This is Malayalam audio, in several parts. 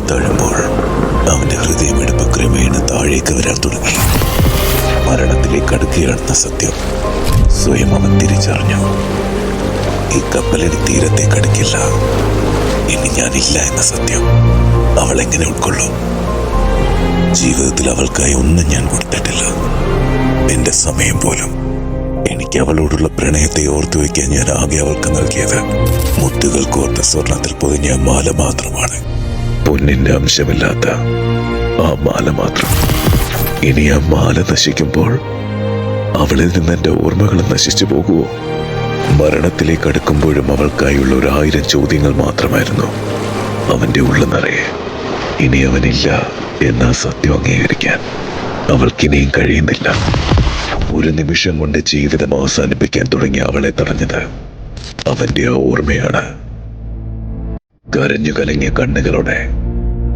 താഴുമ്പോൾ അവന്റെ ഹൃദയമിടിപ്പ് ക്രമേണ താഴേക്ക് വരാൻ തുടങ്ങി. മരണത്തിലേക്ക് അടുക്കുകയാണെന്ന സത്യം സ്വയം അവൻ തിരിച്ചറിഞ്ഞു. ഈ കപ്പലിന് തീരത്തേക്ക് അടുക്കില്ല, ഇനി ഞാനില്ല എന്ന സത്യം അവൾ എങ്ങനെ ഉൾക്കൊള്ളും? ജീവിതത്തിൽ അവൾക്കായി ഒന്നും ഞാൻ കൊടുത്തിട്ടില്ല, എന്റെ സമയം പോലും. എനിക്ക് അവളോടുള്ള പ്രണയത്തെ ഓർത്തു വയ്ക്കാൻ ഞാൻ ആകെ അവൾക്ക് നൽകിയത് മുത്തുകൾ കോർത്ത സ്വർണത്തിൽ പൊതിഞ്ഞ മാല മാത്രമാണ്. പൊന്നിന്റെ അംശമില്ലാത്ത ആ മാല മാത്രം. ഇനി ആ മാല നശിക്കുമ്പോൾ അവളിൽ നിന്ന് എന്റെ ഓർമ്മകൾ നശിച്ചു പോകുമോ? മരണത്തിലേക്ക് അടുക്കുമ്പോഴും അവൾക്കായുള്ള 1000 ചോദ്യങ്ങൾ മാത്രമായിരുന്നു അവന്റെ ഉള്ളിൽ നിറയെ. ഇനി അവനില്ല എന്ന സത്യം അംഗീകരിക്കാൻ അവൾക്കിനിയും കഴിയുന്നില്ല. ഒരു നിമിഷം കൊണ്ട് ജീവിതം അവസാനിപ്പിക്കാൻ തുടങ്ങിയ അവളെ തടഞ്ഞത് അവന്റെ ആ ഓർമ്മയാണ്. കരഞ്ഞു കലങ്ങിയ കണ്ണുകളോടെ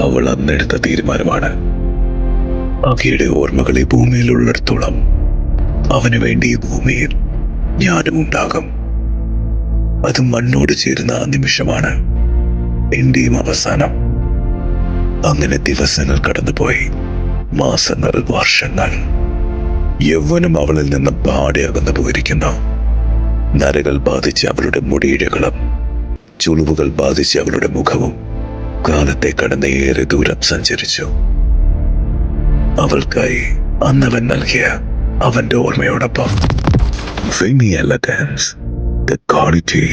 അവൾ അന്നെടുത്ത തീരുമാനമാണ്. അഖിയുടെ ഓർമ്മകൾ ഈ ഭൂമിയിലുള്ളിടത്തോളം അവന് വേണ്ടി ഈ ഭൂമിയിൽ ഞാനും ഉണ്ടാകും. അത് മണ്ണോട് ചേരുന്ന ആ നിമിഷമാണ് എന്റെയും അവസാനം. അങ്ങനെ ദിവസങ്ങൾ കടന്നുപോയി, മാസങ്ങൾ, വർഷങ്ങൾ. യൗവനം അവളിൽ നിന്ന് പാടെ അകന്നു പോയിരിക്കുന്നു. നരകൾ ബാധിച്ച് അവളുടെ മുടിയിഴകളും ചുളിവുകൾ ബാധിച്ച് അവളുടെ മുഖവും കാലത്തെ കടന്ന് ഏറെ ദൂരം സഞ്ചരിച്ചു. അവൾക്കായി അന്നവൻ നൽകിയ അവന്റെ ഓർമ്മയോടൊപ്പം elegance, the quality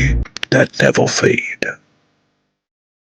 that never fade.